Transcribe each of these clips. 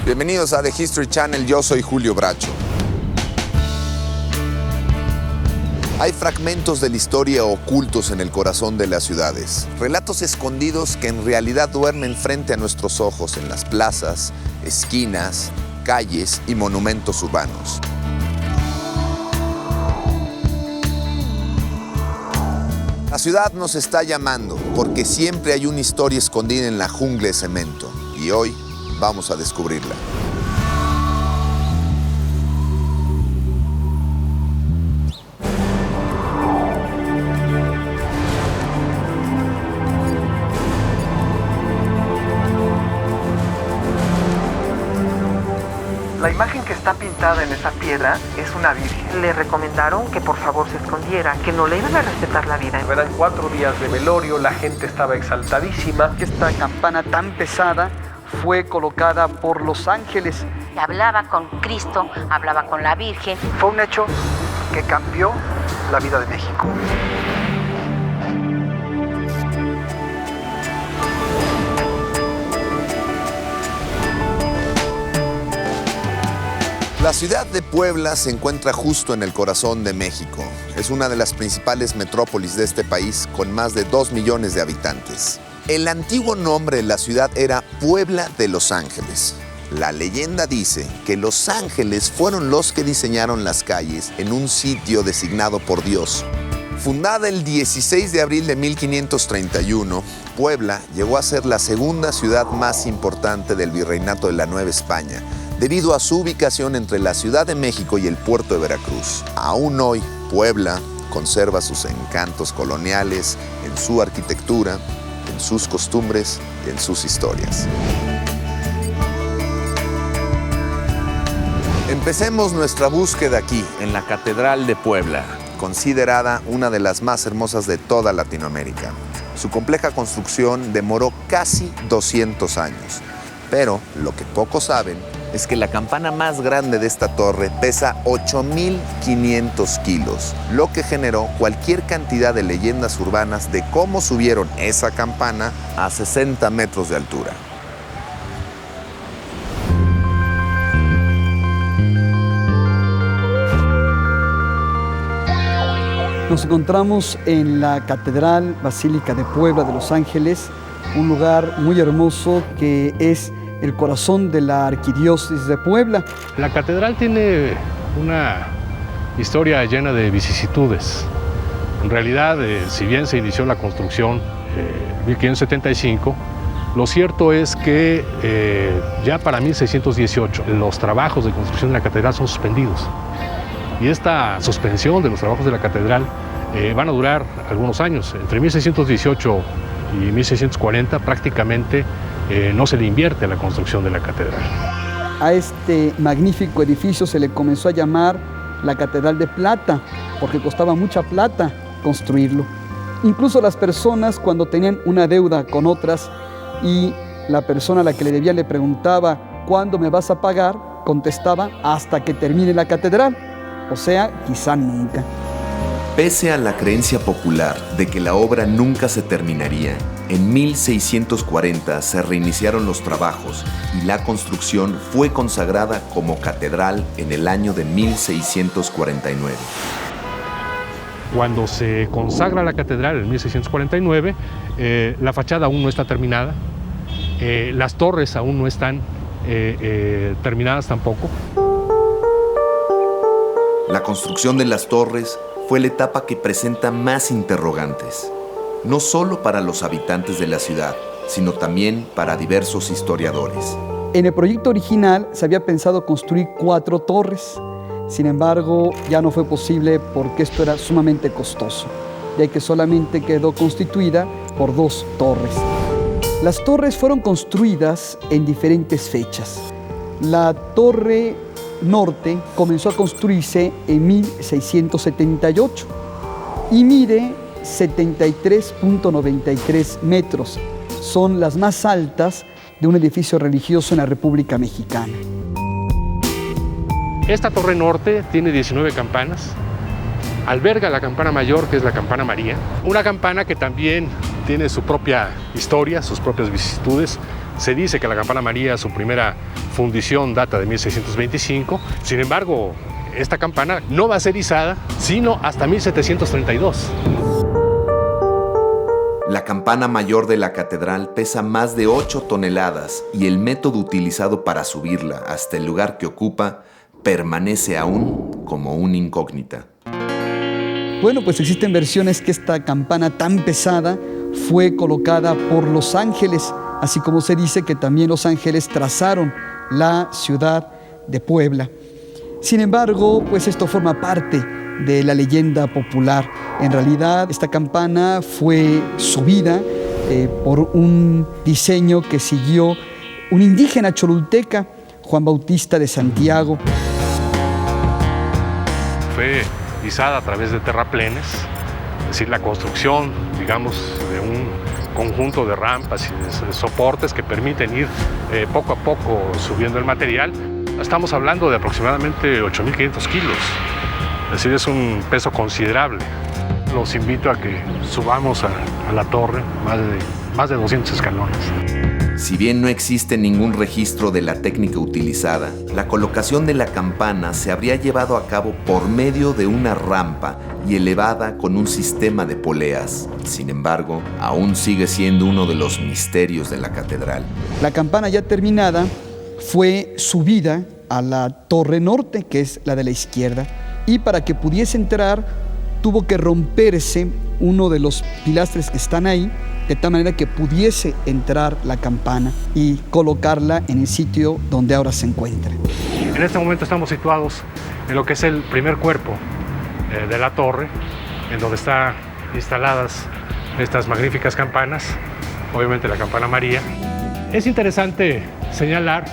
Bienvenidos a The History Channel, yo soy Julio Bracho. Hay fragmentos de la historia ocultos en el corazón de las ciudades, relatos escondidos que en realidad duermen frente a nuestros ojos en las plazas, esquinas, calles y monumentos urbanos. La ciudad nos está llamando porque siempre hay una historia escondida en la jungla de cemento y hoy vamos a descubrirla. La imagen que está pintada en esa piedra es una virgen. Le recomendaron que por favor se escondiera, que no le iban a respetar la vida. Eran 4 días de velorio, la gente estaba exaltadísima. Esta campana tan pesada fue colocada por los ángeles. Hablaba con Cristo, hablaba con la Virgen. Fue un hecho que cambió la vida de México. La ciudad de Puebla se encuentra justo en el corazón de México. Es una de las principales metrópolis de este país con más de 2 millones de habitantes. El antiguo nombre de la ciudad era Puebla de Los Ángeles. La leyenda dice que los ángeles fueron los que diseñaron las calles en un sitio designado por Dios. Fundada el 16 de abril de 1531, Puebla llegó a ser la segunda ciudad más importante del Virreinato de la Nueva España, debido a su ubicación entre la Ciudad de México y el puerto de Veracruz. Aún hoy, Puebla conserva sus encantos coloniales en su arquitectura, en sus costumbres y en sus historias. Empecemos nuestra búsqueda aquí, en la Catedral de Puebla, considerada una de las más hermosas de toda Latinoamérica. Su compleja construcción demoró casi 200 años, pero lo que pocos saben es que la campana más grande de esta torre pesa 8.500 kilos, lo que generó cualquier cantidad de leyendas urbanas de cómo subieron esa campana a 60 metros de altura. Nos encontramos en la Catedral Basílica de Puebla de Los Ángeles, un lugar muy hermoso que es el corazón de la arquidiócesis de Puebla. La catedral tiene una historia llena de vicisitudes. En realidad, si bien se inició la construcción en 1575, lo cierto es que ya para 1618 los trabajos de construcción de la catedral son suspendidos. Y esta suspensión de los trabajos de la catedral van a durar algunos años. Entre 1618 y 1640 prácticamente no se le invierte a la construcción de la catedral. A este magnífico edificio se le comenzó a llamar la Catedral de Plata, porque costaba mucha plata construirlo. Incluso las personas, cuando tenían una deuda con otras y la persona a la que le debía le preguntaba ¿cuándo me vas a pagar?, contestaba hasta que termine la catedral, o sea, quizá nunca. Pese a la creencia popular de que la obra nunca se terminaría, en 1640 se reiniciaron los trabajos y la construcción fue consagrada como catedral en el año de 1649. Cuando se consagra la catedral en 1649, la fachada aún no está terminada, las torres aún no están terminadas tampoco. La construcción de las torres fue la etapa que presenta más interrogantes, no solo para los habitantes de la ciudad, sino también para diversos historiadores. En el proyecto original se había pensado construir 4 torres, sin embargo ya no fue posible porque esto era sumamente costoso, ya que solamente quedó constituida por 2 torres. Las torres fueron construidas en diferentes fechas. La torre norte comenzó a construirse en 1678 y mide 73.93 metros. Son las más altas de un edificio religioso en la República Mexicana. Esta torre norte tiene 19 campanas, alberga la campana mayor, que es la campana María, una campana que también tiene su propia historia, sus propias vicisitudes, Se dice que la campana María, su primera fundición data de 1625. Sin embargo, esta campana no va a ser izada sino hasta 1732. La campana mayor de la catedral pesa más de 8 toneladas y el método utilizado para subirla hasta el lugar que ocupa permanece aún como una incógnita. Bueno, pues existen versiones que esta campana tan pesada fue colocada por los ángeles, así como se dice que también los ángeles trazaron la ciudad de Puebla. Sin embargo, pues esto forma parte de la leyenda popular. En realidad, esta campana fue subida por un diseño que siguió un indígena cholulteca, Juan Bautista de Santiago. Fue izada a través de terraplenes, es decir, la construcción, digamos, de un conjunto de rampas y de soportes que permiten ir poco a poco subiendo el material. Estamos hablando de aproximadamente 8.500 kilos, es decir, es un peso considerable. Los invito a que subamos a la torre, más de 200 escalones. Si bien no existe ningún registro de la técnica utilizada, la colocación de la campana se habría llevado a cabo por medio de una rampa y elevada con un sistema de poleas. Sin embargo, aún sigue siendo uno de los misterios de la catedral. La campana ya terminada fue subida a la torre norte, que es la de la izquierda, y para que pudiese entrar tuvo que romperse uno de los pilastres que están ahí, de tal manera que pudiese entrar la campana y colocarla en el sitio donde ahora se encuentra. En este momento estamos situados en lo que es el primer cuerpo de la torre, en donde están instaladas estas magníficas campanas, obviamente la campana María. Es interesante señalar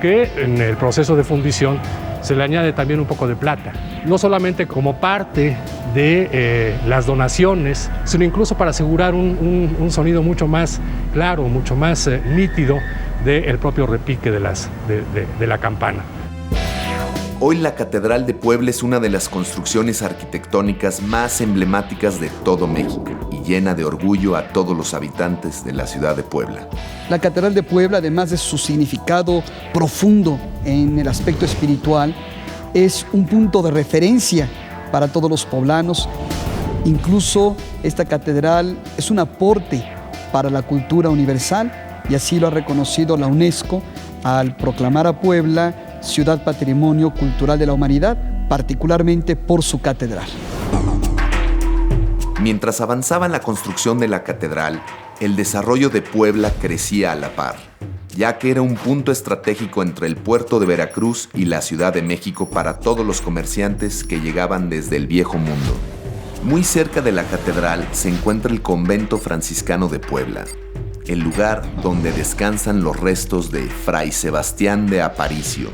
que en el proceso de fundición se le añade también un poco de plata, no solamente como parte de las donaciones, sino incluso para asegurar un sonido mucho más claro, mucho más nítido del propio repique de la campana. Hoy la Catedral de Puebla es una de las construcciones arquitectónicas más emblemáticas de todo México y llena de orgullo a todos los habitantes de la ciudad de Puebla. La Catedral de Puebla, además de su significado profundo en el aspecto espiritual, es un punto de referencia para todos los poblanos. Incluso esta catedral es un aporte para la cultura universal y así lo ha reconocido la UNESCO al proclamar a Puebla Ciudad Patrimonio Cultural de la Humanidad, particularmente por su catedral. Mientras avanzaba la construcción de la catedral, el desarrollo de Puebla crecía a la par, ya que era un punto estratégico entre el puerto de Veracruz y la Ciudad de México para todos los comerciantes que llegaban desde el Viejo Mundo. Muy cerca de la catedral se encuentra el convento franciscano de Puebla, el lugar donde descansan los restos de Fray Sebastián de Aparicio,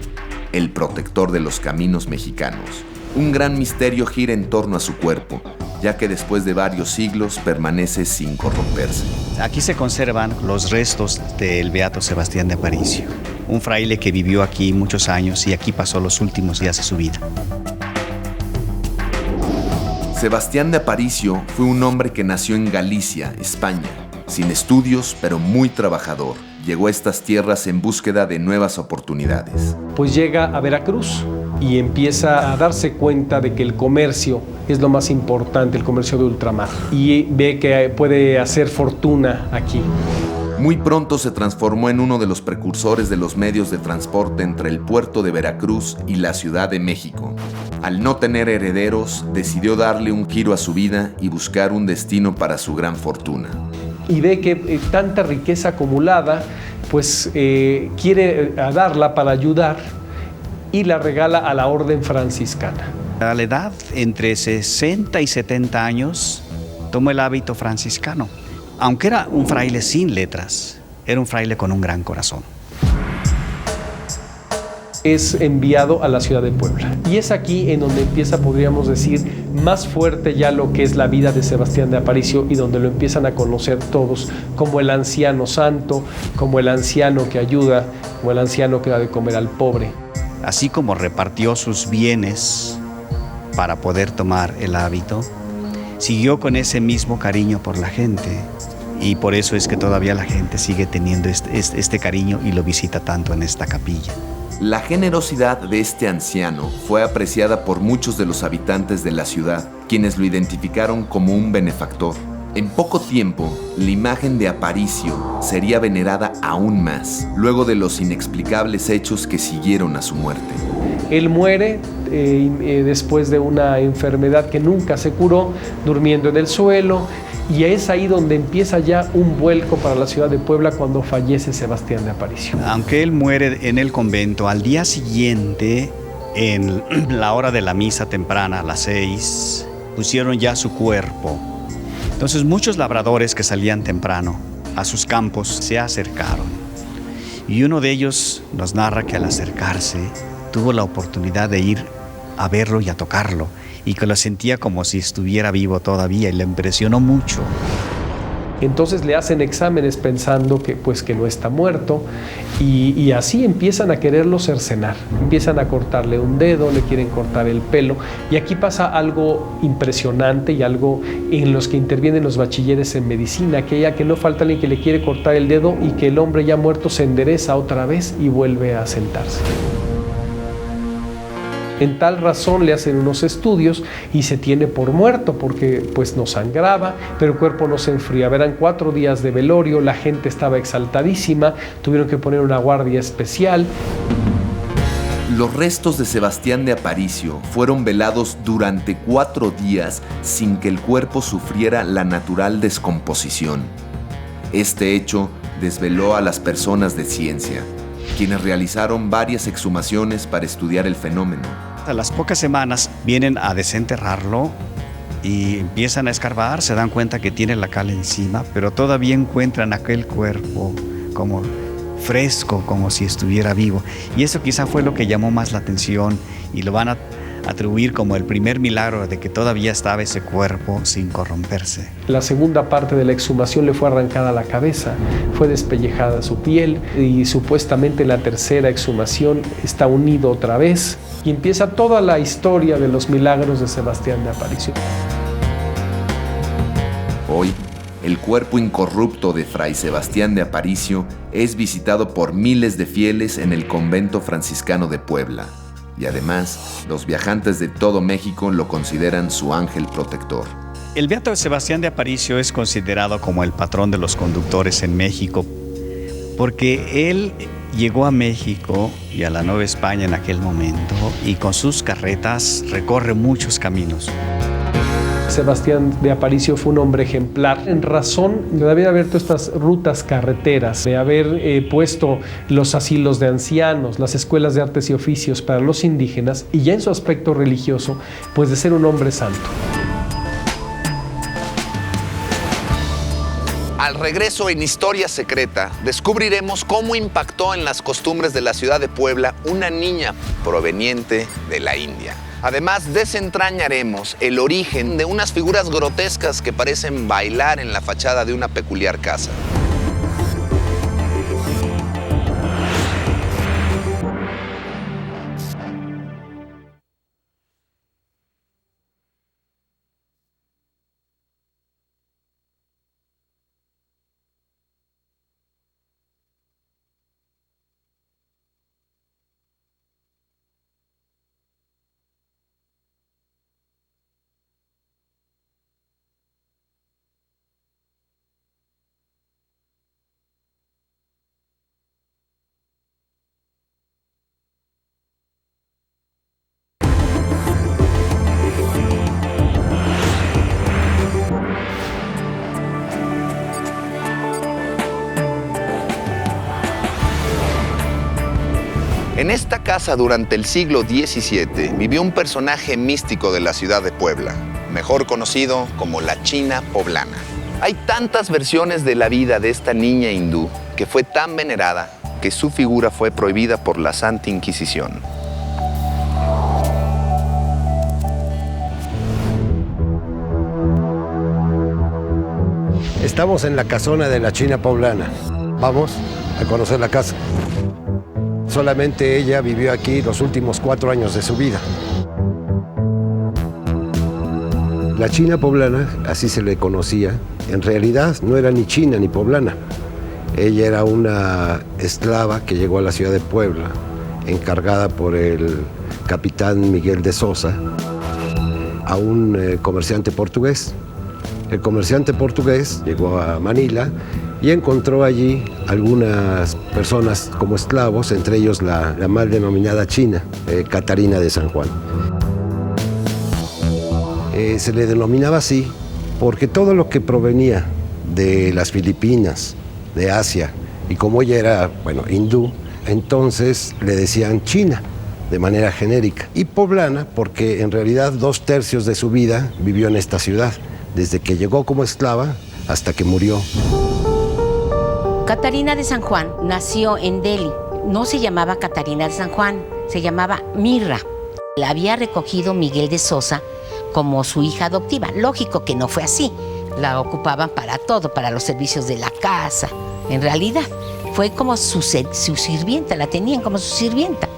el protector de los caminos mexicanos. Un gran misterio gira en torno a su cuerpo, ya que después de varios siglos permanece sin corromperse. Aquí se conservan los restos del beato Sebastián de Aparicio, un fraile que vivió aquí muchos años y aquí pasó los últimos días de su vida. Sebastián de Aparicio fue un hombre que nació en Galicia, España, sin estudios, pero muy trabajador. Llegó a estas tierras en búsqueda de nuevas oportunidades. Pues llega a Veracruz y empieza a darse cuenta de que el comercio es lo más importante, el comercio de ultramar, y ve que puede hacer fortuna aquí. Muy pronto se transformó en uno de los precursores de los medios de transporte entre el puerto de Veracruz y la Ciudad de México. Al no tener herederos, decidió darle un giro a su vida y buscar un destino para su gran fortuna. Y ve que tanta riqueza acumulada, pues quiere darla para ayudar y la regala a la orden franciscana. A la edad entre 60 y 70 años, tomó el hábito franciscano. Aunque era un fraile sin letras, era un fraile con un gran corazón. Es enviado a la ciudad de Puebla. Y es aquí en donde empieza, podríamos decir, más fuerte ya lo que es la vida de Sebastián de Aparicio y donde lo empiezan a conocer todos como el anciano santo, como el anciano que ayuda, como el anciano que da de comer al pobre. Así como repartió sus bienes para poder tomar el hábito, siguió con ese mismo cariño por la gente y por eso es que todavía la gente sigue teniendo este cariño y lo visita tanto en esta capilla. La generosidad de este anciano fue apreciada por muchos de los habitantes de la ciudad, quienes lo identificaron como un benefactor. En poco tiempo, la imagen de Aparicio sería venerada aún más, luego de los inexplicables hechos que siguieron a su muerte. Él muere después de una enfermedad que nunca se curó, durmiendo en el suelo, y es ahí donde empieza ya un vuelco para la ciudad de Puebla cuando fallece Sebastián de Aparicio. Aunque él muere en el convento, al día siguiente, en la hora de la misa temprana, a las 6, pusieron ya su cuerpo. Entonces muchos labradores que salían temprano a sus campos se acercaron. Y uno de ellos nos narra que al acercarse tuvo la oportunidad de ir a verlo y a tocarlo, y que lo sentía como si estuviera vivo todavía, y le impresionó mucho. Entonces le hacen exámenes pensando que no está muerto, y así empiezan a quererlo cercenar. Empiezan a cortarle un dedo, le quieren cortar el pelo, y aquí pasa algo impresionante y algo en los que intervienen los bachilleres en medicina, que no falta alguien que le quiere cortar el dedo y que el hombre ya muerto se endereza otra vez y vuelve a sentarse. En tal razón le hacen unos estudios y se tiene por muerto porque no sangraba, pero el cuerpo no se enfriaba. Eran 4 días de velorio, la gente estaba exaltadísima, tuvieron que poner una guardia especial. Los restos de Sebastián de Aparicio fueron velados durante 4 días sin que el cuerpo sufriera la natural descomposición. Este hecho desveló a las personas de ciencia, quienes realizaron varias exhumaciones para estudiar el fenómeno. A las pocas semanas vienen a desenterrarlo y empiezan a escarbar, se dan cuenta que tiene la cal encima, pero todavía encuentran aquel cuerpo como fresco, como si estuviera vivo. Y eso quizá fue lo que llamó más la atención, y lo van a atribuir como el primer milagro de que todavía estaba ese cuerpo sin corromperse. La segunda parte de la exhumación le fue arrancada la cabeza, fue despellejada su piel, y supuestamente la tercera exhumación está unido otra vez, y empieza toda la historia de los milagros de Sebastián de Aparicio. Hoy, el cuerpo incorrupto de Fray Sebastián de Aparicio es visitado por miles de fieles en el convento franciscano de Puebla. Y además, los viajantes de todo México lo consideran su ángel protector. El beato Sebastián de Aparicio es considerado como el patrón de los conductores en México, porque él llegó a México y a la Nueva España en aquel momento, y con sus carretas recorre muchos caminos. Sebastián de Aparicio fue un hombre ejemplar en razón de haber abierto estas rutas carreteras, de haber puesto los asilos de ancianos, las escuelas de artes y oficios para los indígenas, y ya en su aspecto religioso, pues de ser un hombre santo. Al regreso en Historia Secreta, descubriremos cómo impactó en las costumbres de la ciudad de Puebla una niña proveniente de la India. Además, desentrañaremos el origen de unas figuras grotescas que parecen bailar en la fachada de una peculiar casa. En esta casa durante el siglo XVII vivió un personaje místico de la ciudad de Puebla, mejor conocido como la China Poblana. Hay tantas versiones de la vida de esta niña hindú que fue tan venerada que su figura fue prohibida por la Santa Inquisición. Estamos en la casona de la China Poblana. Vamos a conocer la casa. Solamente ella vivió aquí los últimos 4 años de su vida. La China poblana, así se le conocía, en realidad no era ni china ni poblana. Ella era una esclava que llegó a la ciudad de Puebla, encargada por el capitán Miguel de Sosa, a un comerciante portugués. El comerciante portugués llegó a Manila y encontró allí algunas personas como esclavos, entre ellos la mal denominada china, Catarina de San Juan. Se le denominaba así porque todo lo que provenía de las Filipinas, de Asia, y como ella era, hindú, entonces le decían China, de manera genérica. Y poblana porque en realidad 2/3 de su vida vivió en esta ciudad, desde que llegó como esclava hasta que murió. Catarina de San Juan nació en Delhi. No se llamaba Catarina de San Juan, se llamaba Mirra. La había recogido Miguel de Sosa como su hija adoptiva. Lógico que no fue así. La ocupaban para todo, para los servicios de la casa. En realidad, fue como su sirvienta, la tenían como su sirvienta.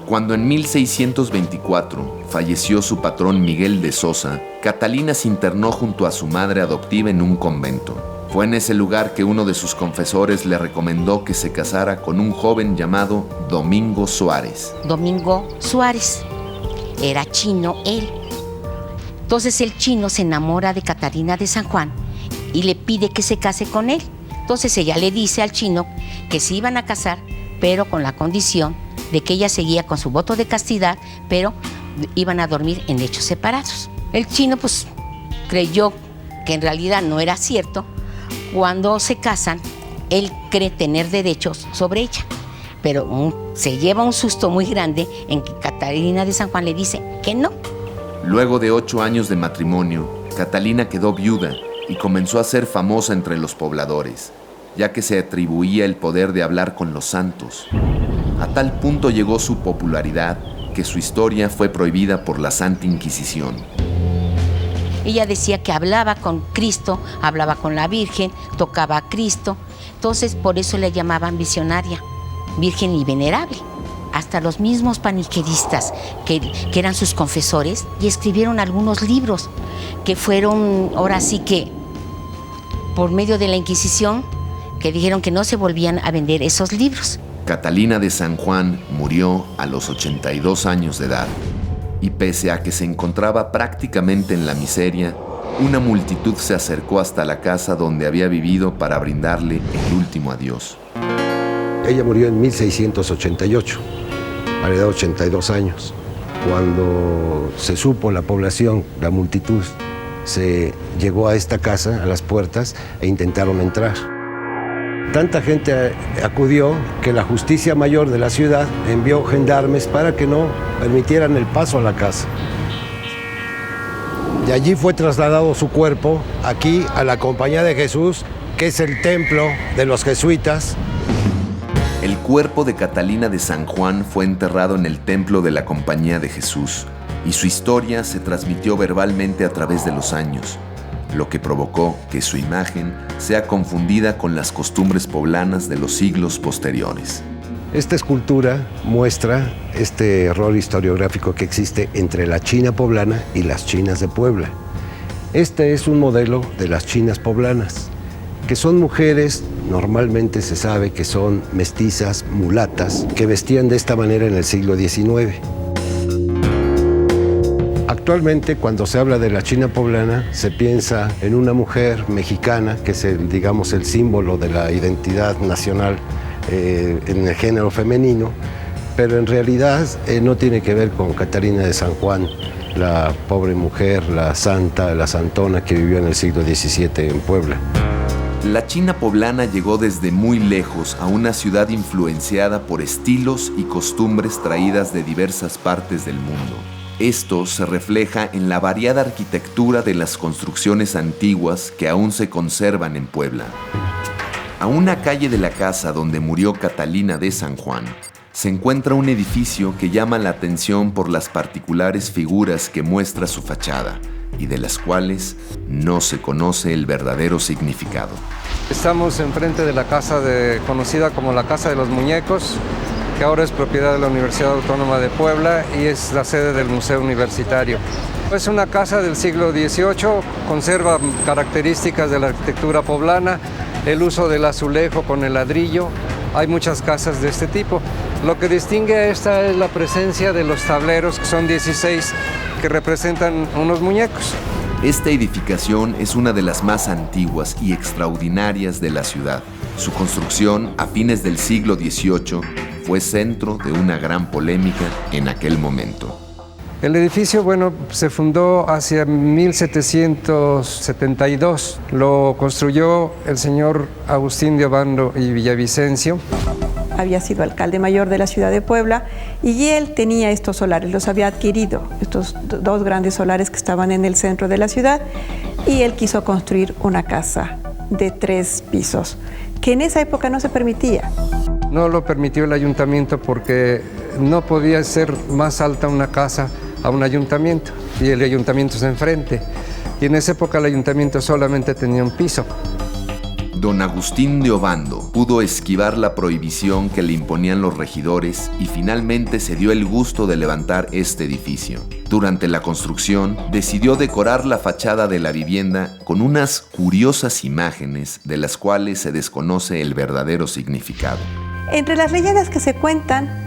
Cuando en 1624 falleció su patrón Miguel de Sosa, Catalina se internó junto a su madre adoptiva en un convento. Fue en ese lugar que uno de sus confesores le recomendó que se casara con un joven llamado Domingo Suárez. Domingo Suárez. Era chino él. Entonces el chino se enamora de Catarina de San Juan y le pide que se case con él. Entonces ella le dice al chino que se iban a casar, pero con la condición de que ella seguía con su voto de castidad, pero iban a dormir en lechos separados. El chino pues creyó que en realidad no era cierto. Cuando se casan, él cree tener derechos sobre ella, pero se lleva un susto muy grande en que Catarina de San Juan le dice que no. Luego de 8 años de matrimonio, Catalina quedó viuda y comenzó a ser famosa entre los pobladores, ya que se atribuía el poder de hablar con los santos. A tal punto llegó su popularidad que su historia fue prohibida por la Santa Inquisición. Ella decía que hablaba con Cristo, hablaba con la Virgen, tocaba a Cristo. Entonces, por eso le llamaban visionaria, virgen y venerable. Hasta los mismos paniqueristas, que eran sus confesores, y escribieron algunos libros que fueron, ahora sí que, por medio de la Inquisición, que dijeron que no se volvían a vender esos libros. Catalina de San Juan murió a los 82 años de edad. Y pese a que se encontraba prácticamente en la miseria, una multitud se acercó hasta la casa donde había vivido para brindarle el último adiós. Ella murió en 1688, a la edad de 82 años. Cuando se supo la población, la multitud, se llegó a esta casa, a las puertas, e intentaron entrar. Tanta gente acudió que la Justicia Mayor de la ciudad envió gendarmes para que no permitieran el paso a la casa. De allí fue trasladado su cuerpo aquí a la Compañía de Jesús, que es el templo de los jesuitas. El cuerpo de Catalina de San Juan fue enterrado en el templo de la Compañía de Jesús y su historia se transmitió verbalmente a través de los años, lo que provocó que su imagen sea confundida con las costumbres poblanas de los siglos posteriores. Esta escultura muestra este error historiográfico que existe entre la China poblana y las chinas de Puebla. Este es un modelo de las chinas poblanas, que son mujeres, normalmente se sabe que son mestizas, mulatas, que vestían de esta manera en el siglo XIX. Actualmente, cuando se habla de la China poblana, se piensa en una mujer mexicana, que es el símbolo de la identidad nacional en el género femenino, pero en realidad no tiene que ver con Catarina de San Juan, la pobre mujer, la santa, la santona que vivió en el siglo XVII en Puebla. La China poblana llegó desde muy lejos a una ciudad influenciada por estilos y costumbres traídas de diversas partes del mundo. Esto se refleja en la variada arquitectura de las construcciones antiguas que aún se conservan en Puebla. A una calle de la casa donde murió Catalina de San Juan, se encuentra un edificio que llama la atención por las particulares figuras que muestra su fachada y de las cuales no se conoce el verdadero significado. Estamos enfrente de la casa conocida como la Casa de los Muñecos, que ahora es propiedad de la Universidad Autónoma de Puebla y es la sede del Museo Universitario. Es una casa del siglo XVIII, conserva características de la arquitectura poblana, el uso del azulejo con el ladrillo. Hay muchas casas de este tipo. Lo que distingue a esta es la presencia de los tableros, que son 16, que representan unos muñecos. Esta edificación es una de las más antiguas y extraordinarias de la ciudad. Su construcción, a fines del siglo XVIII, fue centro de una gran polémica en aquel momento. El edificio, se fundó hacia 1772. Lo construyó el señor Agustín de Obando y Villavicencio. Había sido alcalde mayor de la ciudad de Puebla y él tenía estos solares, los había adquirido, estos dos grandes solares que estaban en el centro de la ciudad, y él quiso construir una casa de 3 pisos, que en esa época no se permitía. No lo permitió el ayuntamiento porque no podía ser más alta una casa a un ayuntamiento, y el ayuntamiento es enfrente, y en esa época el ayuntamiento solamente tenía un piso. Don Agustín de Obando pudo esquivar la prohibición que le imponían los regidores y finalmente se dio el gusto de levantar este edificio. Durante la construcción, decidió decorar la fachada de la vivienda con unas curiosas imágenes de las cuales se desconoce el verdadero significado. Entre las leyendas que se cuentan,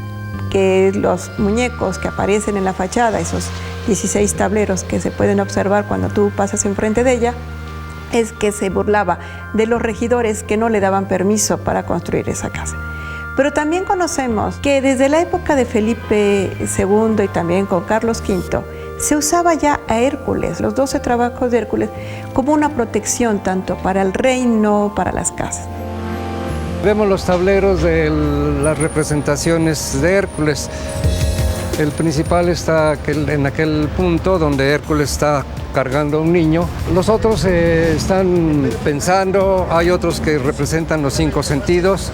que los muñecos que aparecen en la fachada, esos 16 tableros que se pueden observar cuando tú pasas enfrente de ella, es que se burlaba de los regidores que no le daban permiso para construir esa casa. Pero también conocemos que desde la época de Felipe II y también con Carlos V, se usaba ya a Hércules, los 12 trabajos de Hércules, como una protección tanto para el reino, para las casas. Vemos los tableros de las representaciones de Hércules. El principal está en aquel punto donde Hércules está cargando a un niño. Los otros están pensando, hay otros que representan los 5 sentidos.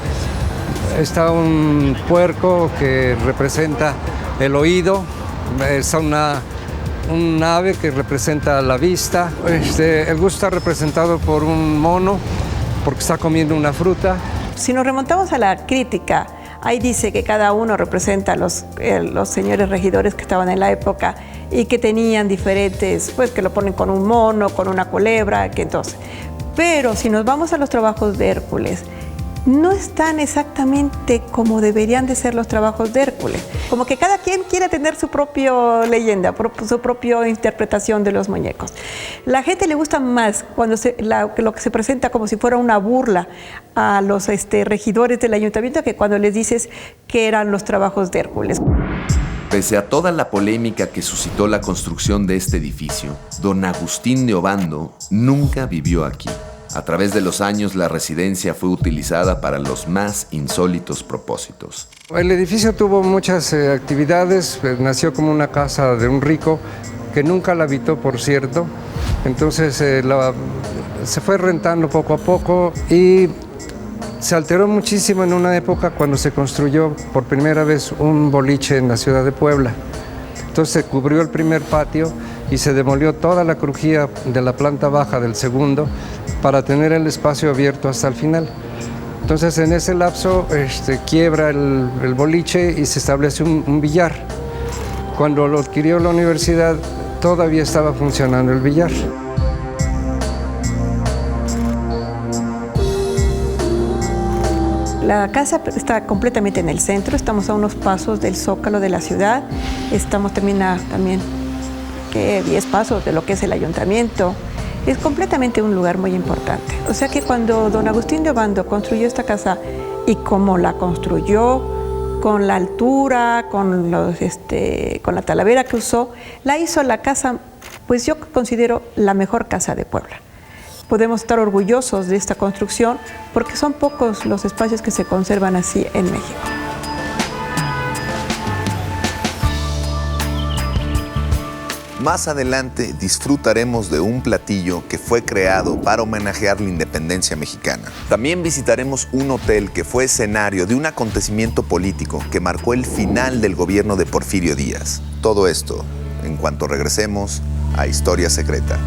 Está un puerco que representa el oído, está un ave que representa la vista. El busto está representado por un mono porque está comiendo una fruta. Si nos remontamos a la crítica, ahí dice que cada uno representa a los señores regidores que estaban en la época y que tenían diferentes, pues que lo ponen con un mono, con una culebra, que entonces. Pero si nos vamos a los trabajos de Hércules, no están exactamente como deberían de ser los trabajos de Hércules. Como que cada quien quiere tener su propia leyenda, su propia interpretación de los muñecos. La gente le gusta más cuando lo que se presenta como si fuera una burla a los regidores del ayuntamiento que cuando les dices que eran los trabajos de Hércules. Pese a toda la polémica que suscitó la construcción de este edificio, don Agustín de Obando nunca vivió aquí. A través de los años, la residencia fue utilizada para los más insólitos propósitos. El edificio tuvo muchas actividades, nació como una casa de un rico, que nunca la habitó, por cierto. Entonces se fue rentando poco a poco y se alteró muchísimo en una época cuando se construyó por primera vez un boliche en la ciudad de Puebla. Entonces se cubrió el primer patio y se demolió toda la crujía de la planta baja del segundo para tener el espacio abierto hasta el final. Entonces en ese lapso quiebra el boliche y se establece un billar. Cuando lo adquirió la universidad todavía estaba funcionando el billar. La casa está completamente en el centro, estamos a unos pasos del zócalo de la ciudad, estamos también 10 pasos de lo que es el ayuntamiento. Es completamente un lugar muy importante. O sea que cuando don Agustín de Obando construyó esta casa y como la construyó, con la altura, con la talavera que usó, la hizo la casa, pues yo considero la mejor casa de Puebla. Podemos estar orgullosos de esta construcción porque son pocos los espacios que se conservan así en México. Más adelante disfrutaremos de un platillo que fue creado para homenajear la independencia mexicana. También visitaremos un hotel que fue escenario de un acontecimiento político que marcó el final del gobierno de Porfirio Díaz. Todo esto en cuanto regresemos a Historia Secreta.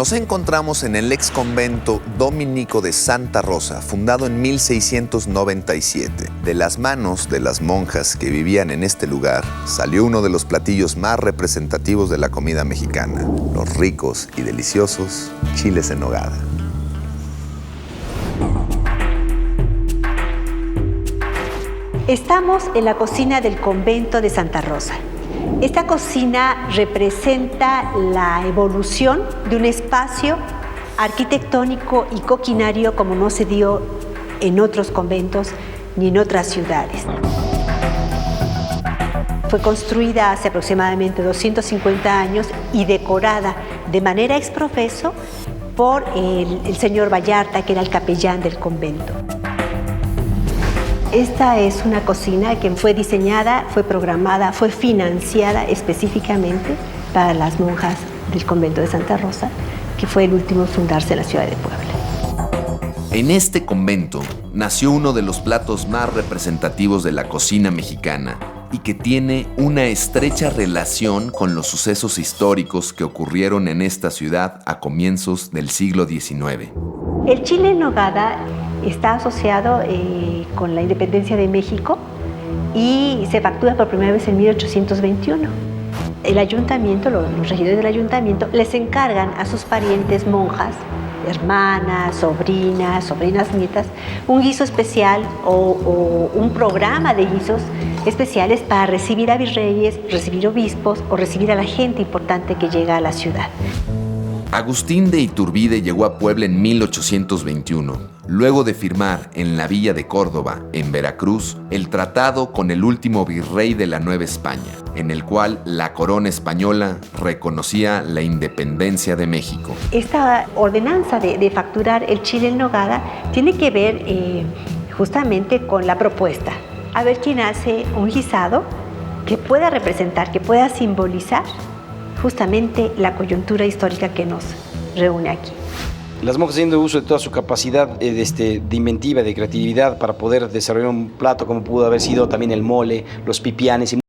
Nos encontramos en el ex convento dominico de Santa Rosa, fundado en 1697. De las manos de las monjas que vivían en este lugar, salió uno de los platillos más representativos de la comida mexicana, los ricos y deliciosos chiles en nogada. Estamos en la cocina del convento de Santa Rosa. Esta cocina representa la evolución de un espacio arquitectónico y coquinario como no se dio en otros conventos ni en otras ciudades. Fue construida hace aproximadamente 250 años y decorada de manera exprofeso por el señor Vallarta, que era el capellán del convento. Esta es una cocina que fue diseñada, fue programada, fue financiada específicamente para las monjas del convento de Santa Rosa, que fue el último en fundarse en la ciudad de Puebla. En este convento nació uno de los platos más representativos de la cocina mexicana y que tiene una estrecha relación con los sucesos históricos que ocurrieron en esta ciudad a comienzos del siglo XIX. El chile en nogada está asociado con la independencia de México y se factura por primera vez en 1821. El ayuntamiento, los regidores del ayuntamiento, les encargan a sus parientes monjas, hermanas, sobrinas nietas, un guiso especial o un programa de guisos especiales para recibir a virreyes, recibir obispos o recibir a la gente importante que llega a la ciudad. Agustín de Iturbide llegó a Puebla en 1821, luego de firmar en la villa de Córdoba, en Veracruz, el tratado con el último virrey de la Nueva España, en el cual la corona española reconocía la independencia de México. Esta ordenanza de facturar el chile en nogada tiene que ver justamente con la propuesta. A ver quién hace un guisado que pueda representar, que pueda simbolizar justamente la coyuntura histórica que nos reúne aquí. Las monjas haciendo uso de toda su capacidad de inventiva, de creatividad para poder desarrollar un plato como pudo haber sido también el mole, los pipianes y